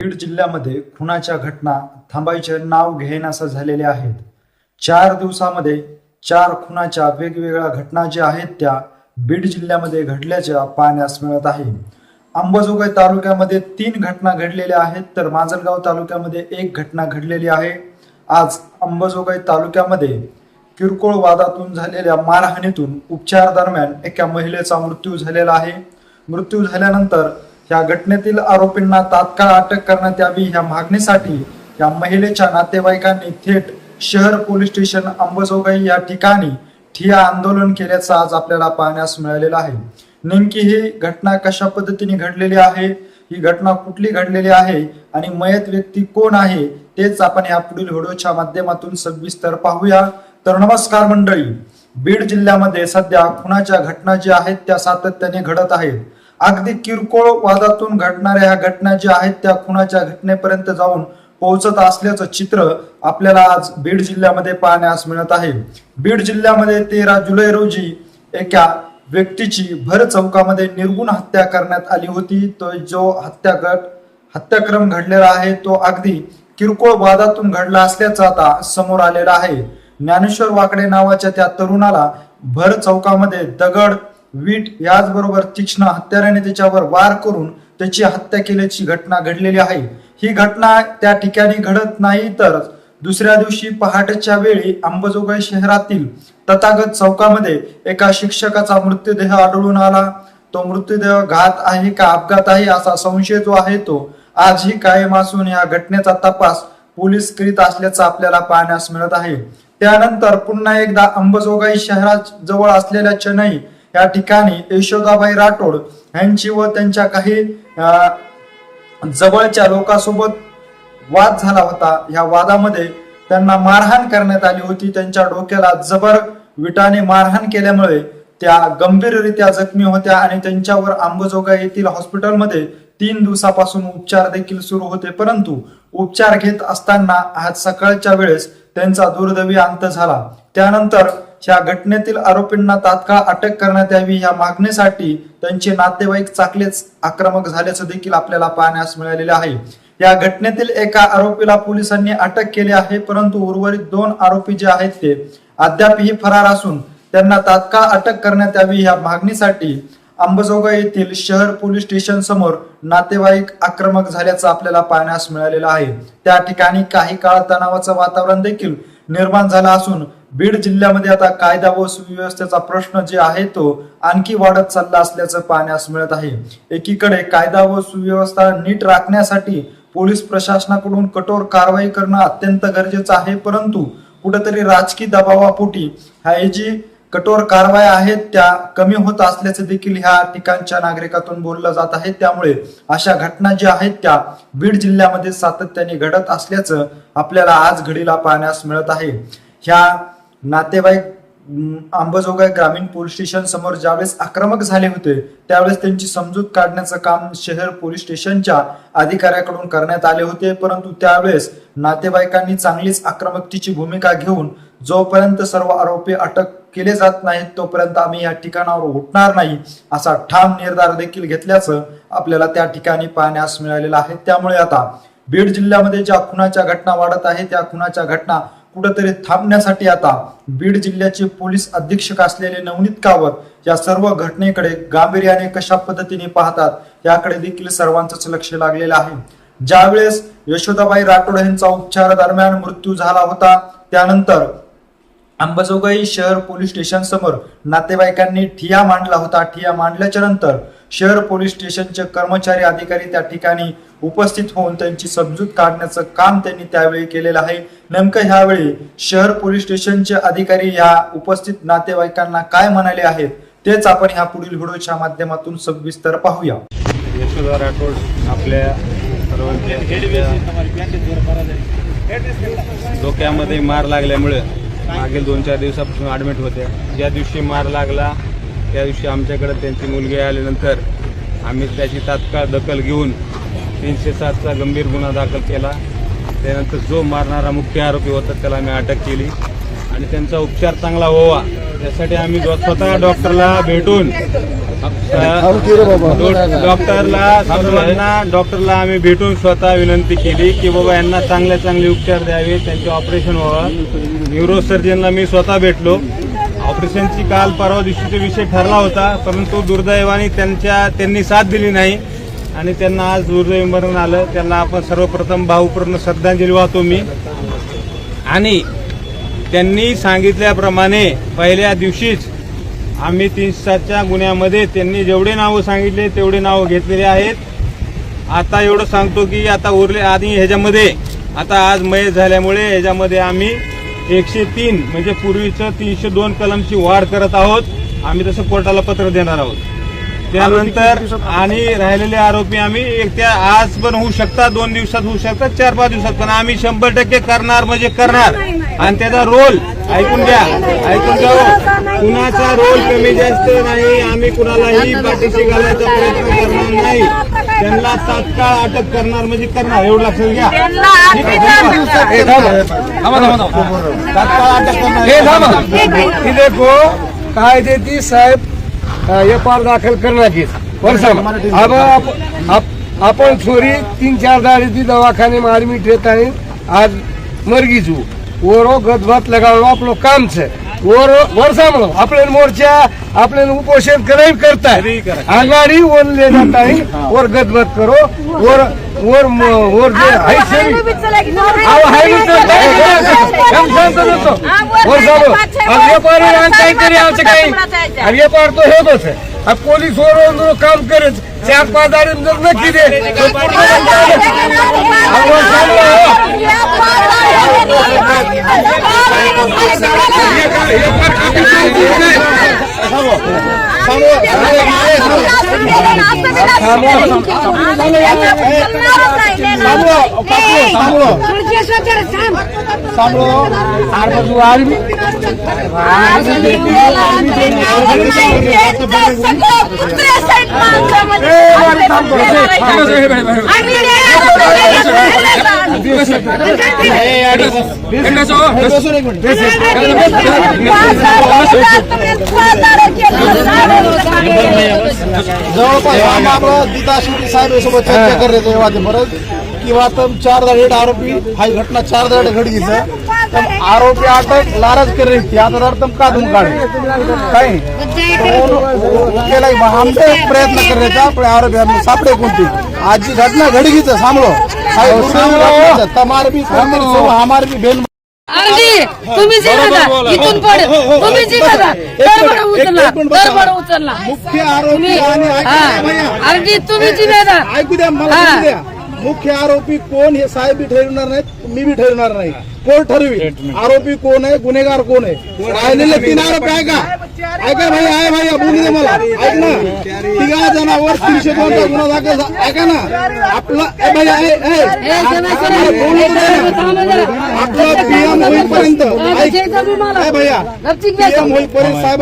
बीड जिल्ह्यामध्ये खुनाच्या घटना थांबायचे नाव घेण्यास झालेले आहेत। 4 दिवसामध्ये 4 खुनाच्या वेगवेगळ्या घटना ज्या आहेत त्या बीड जिल्ह्यामध्ये घडल्याच्या पाहण्यास मिळत आहे। अंबाजोगाई तालुक्यामध्ये 3 घटना घडलेल्या आहेत तर माजलगाव तालुक्यामध्ये 1 घटना घडलेली आहे। आज अंबाजोगाई तालुक्यामध्ये किरकोळ वादातून झालेल्या मारहाणीतून उपचार दरम्यान एका महिलेचा मृत्यू झालेला आहे। मृत्यू झाल्यानंतर या घटनेतील आरोपींना तात्काळ अटक करण्यात यावी या मागणीसाठी या महिलेच्या नातेवाईकांनी थेट शहर पोलीस स्टेशन अंबाजोगाई या ठिकाणी ठिय्या आंदोलन केल्याचं आज आपल्याला पाहण्यास मिळालेलं आहे। नेमकी ही घटना कशा पद्धतीने घडलेली आहे, ही घटना कुठली घडलेली आहे आणि मयत व्यक्ती कोण आहे तेच आपण या पुढील व्हिडिओच्या माध्यमातून सविस्तर पाहूया। तर नमस्कार मंडळी, बीड जिल्ह्यामध्ये सध्या खुनाच्या घटना ज्या आहेत त्या सातत्याने घडत आहेत। अगदी किरकोळ वादातून घडणाऱ्या ह्या घटना ज्या आहेत त्या खुनाच्या घटनेपर्यंत जाऊन पोहोचत असल्याचं चित्र आपल्याला आज बीड जिल्ह्यामध्ये पाहण्यास मिळत आहे। बीड जिल्ह्यामध्ये 13 जुलै रोजी एका व्यक्तीची भर चौकामध्ये निर्गुण हत्या करण्यात आली होती। तो जो हत्याक्रम घडलेला आहे तो अगदी किरकोळ वादातून घडला असल्याचं आता समोर आलेला आहे। ज्ञानेश्वर वाकडे नावाच्या त्या तरुणाला भर चौकामध्ये दगड, वीट याचबरोबर तीक्ष्ण हत्याराने त्याच्यावर वार करून त्याची हत्या केल्याची घटना घडलेली आहे। ही घटना त्या ठिकाणी घडत नाही तर दुसऱ्या दिवशी पहाटेच्या वेळी अंबाजोगाई शहरातील तथागत चौकामध्ये एका शिक्षकाचा मृतदेह आढळून आला। तो मृतदेह घात आहे का अपघात आहे असा संशय जो आहे तो आजही कायम असून या घटनेचा तपास पोलीस करीत असल्याचं आपल्याला पाहण्यास मिळत आहे। त्यानंतर पुन्हा एकदा अंबाजोगाई शहरात जवळ असलेल्या चेन्नई या ठिकाणी यशोदाबाई राठोड यांची व त्यांच्या काही जवळच्या लोकांसोबत वाद झाला होता। या वादामध्ये त्यांना मारहाण करण्यात आली होती। त्यांच्या डोक्याला जबर विटाने मारहाण केल्यामुळे त्या गंभीररित्या जखमी होत्या आणि त्यांच्यावर अंबाजोगाई येथील हॉस्पिटलमध्ये 3 दिवसापासून उपचार देखील सुरू होते, परंतु उपचार घेत असताना आज सकाळच्या वेळेस त्यांचा दुर्दैवी अंत झाला। त्यानंतर या घटनेतील आरोपींना तात्काळ अटक करण्यात यावी या मागणीसाठी त्यांचे नातेवाईक चाकलेच आक्रमक झाल्याचं देखील आपल्याला पाहण्यास मिळालेले आहे। या घटनेतील एका आरोपीला पोलिसांनी अटक केली आहे, परंतु उर्वरित 2 आरोपी जे आहेत ते अद्यापही फरार असून त्यांना तात्काळ अटक करण्यात यावी या मागणीसाठी अंबाजोगाई येथील शहर पोलीस स्टेशन समोर नातेवाईक आक्रमक झाल्याचं आपल्याला पाहण्यास मिळालेलं आहे। त्या ठिकाणी काही काळ तणावाचं वातावरण देखील निर्माण झालं असून बीड जिल्ह्यामध्ये आता कायदा व सुव्यवस्थेचा प्रश्न जे आहे तो आणखी वाढत चालला असल्याचं पाहण्यास मिळत आहे। एकीकडे कायदा व सुव्यवस्था नीट राखण्यासाठी पोलीस प्रशासनाकडून कठोर कारवाई करणं अत्यंत गरजेचं आहे, परंतु कुठेतरी राजकीय दबावापोटी ह्या जी कठोर कारवाई आहेत त्या कमी होत असल्याचे देखील ह्या ठिकाणच्या नागरिकातून बोललं जात आहे। त्यामुळे अशा घटना ज्या आहेत त्या बीड जिल्ह्यामध्ये सातत्याने घडत असल्याचं आपल्याला आज घडीला पाहण्यास मिळत आहे। ह्या नातेवाईक अंबाजोगाई ग्रामीण पोलीस स्टेशन समोर ज्यावेळेस आक्रमक झाले होते त्यावेळेस त्यांची समजूत काढण्याचं काम शहर पोलीस स्टेशनच्या अधिकाऱ्याकडून करण्यात आले होते, परंतु त्यावेळेस नातेवाईकांनी चांगलीच आक्रमकतेची भूमिका घेऊन जोपर्यंत सर्व आरोपी अटक केले जात नाहीत तोपर्यंत आम्ही या ठिकाणावर उठणार नाही असा ठाम निर्धार देखील घेतल्याचं आपल्याला त्या ठिकाणी पाहण्यास मिळालेलं आहे। त्यामुळे आता बीड जिल्ह्यामध्ये ज्या खुनाच्या घटना वाढत आहेत त्या खुनाच्या घटना कुठेतरी थांबण्यासाठी आता बीड जिल्ह्याचे पोलीस अधीक्षक असलेले नवनीत कावत या सर्व घटनेकडे गांभीर्याने कशा पद्धतीने पाहतात याकडे देखील सर्वांचंच लक्ष लागलेलं आहे। ज्यावेळेस यशोदाबाई राठोड यांचा उपचार दरम्यान मृत्यू झाला होता त्यानंतर अंबाजोगाई शहर पोलीस स्टेशन समोर नातेवाईकांनी ठिय्या मांडला होता। ठिय्या मांडल्याच्या नंतर शहर पोलीस स्टेशनचे कर्मचारी अधिकारी त्या ठिकाणी उपस्थित होऊन त्यांची समजूत काढण्याचं काम त्यांनी त्यावेळी केलेलं आहे। नेमकं ह्यावेळी शहर पोलीस स्टेशनचे अधिकारी या उपस्थित नातेवाईकांना काय म्हणाले आहेत तेच आपण ह्या पुढील व्हिडिओच्या माध्यमातून सविस्तर पाहूया। यशोदा राठोड आपल्या डोक्यामध्ये मार लागल्यामुळे मागील 2-4 दिवसापासून ॲडमिट होत्या। ज्या दिवशी मार लागला त्या दिवशी आमच्याकडे त्यांची मुलगी आल्यानंतर आम्ही त्याची तात्काळ दखल घेऊन 307चा गंभीर गुन्हा दाखल केला। त्यानंतर जो मारणारा मुख्य आरोपी होता त्याला आम्ही अटक केली आणि त्यांचा उपचार चांगला व्हावा त्यासाठी आम्ही स्वतः डॉक्टरला भेटून डॉक्टरला आम्ही भेटून स्वतः विनंती केली की बाबा यांना चांगले उपचार द्यावे, त्यांचे ऑपरेशन व्हावं. न्यूरोसर्जनला मी स्वतः भेटलो. ऑपरेशनची काल परवा दिवशीचा विषय ठरला होता, परंतु दुर्दैवाने त्यांनी साथ दिली नाही आणि त्यांना आज दुर्दैवी मरण आलं. त्यांना आपण सर्वप्रथम भावपूर्ण श्रद्धांजली वाहतो मी. आणि त्यांनी सांगितल्याप्रमाणे पहिल्या दिवशीच आम्ही 307च्या गुन्ह्यामध्ये त्यांनी जेवढे नावं सांगितले तेवढे नावं घेतलेले आहेत. आता एवढं सांगतो की आता उरले आधी ह्याच्यामध्ये आता आज मयत झाल्यामुळे ह्याच्यामध्ये आम्ही 103 म्हणजे पूर्वीचं 302 कलमची वाढ करत आहोत. आम्ही तसं कोर्टाला पत्र देणार आहोत. त्यानंतर आणि राहिलेले आरोपी आम्ही त्या आज पण होऊ शकतात, 2 दिवसात होऊ शकतात, 4-5 दिवसात, पण आम्ही 100% करणार म्हणजे करणार. आणि त्याचा रोल ऐकून घ्या कुणाचा रोल कमी जास्त नाही. आम्ही कुणालाही पाठीशी घालायचा प्रयत्न करणार नाही. त्यांना तात्काळ अटक करणार म्हणजे करणार, एवढं लक्षात घ्या. तात्काळ अटक करणार. देखो कायदे ती साहेब एफआर दाखल करण्याची अब आपण चोरी 3-4 दाड़ी दवाखाने में आदमी रहता है. आज मरगी जू वो गदबात लगाना अपनो काम से और वर्षा में अपने मोर्चा अपने उपोषण करता है. आगाड़ी वो ले जाता है और गदबात करो और व्यापार तो हेच आहे. अब पोलीस वर काम करे 4-5 दाड़ी नक्की दे जवळपास गीता शेट्टी साहेबांसोबत चर्चा करण्याचं वादे परत किंवा तम 4 दाड आरोपी हाई घटना 4 दाड घडीचं तम आरोपी अटक लारज कर रही थी आता तम का तुम काढे काही केला आमचे प्रयत्न करण्याचा पण आरोपी आम्ही सापडे कोणती आज जी घटना घडीचं सांभळो तमार भी हमार भी बेन अर्जी तुम्ही जी बघा इथून पुढे तुम्ही जी बघा दरबड उचलला मुख्य आरोपी अर्जी तुम्ही जी बघा ऐकू द्या मला ऐकू द्या. मुख्य आरोपी कोण हे साहेब बी ठरवणार नाहीत, मी बी ठरवणार नाही. कोण ठरवी आरोपी कोण आहे, गुन्हेगार कोण आहे. राहिलेले 3 आरोपी ऐका भाई आहे भाई बोलू दे मला. ऐक ना 3 जणांवर 302 गुन्हा दाखल. ऐका ना आपला आपलं पीएम होईपर्यंत भैया पीएम होईपर्यंत साहेब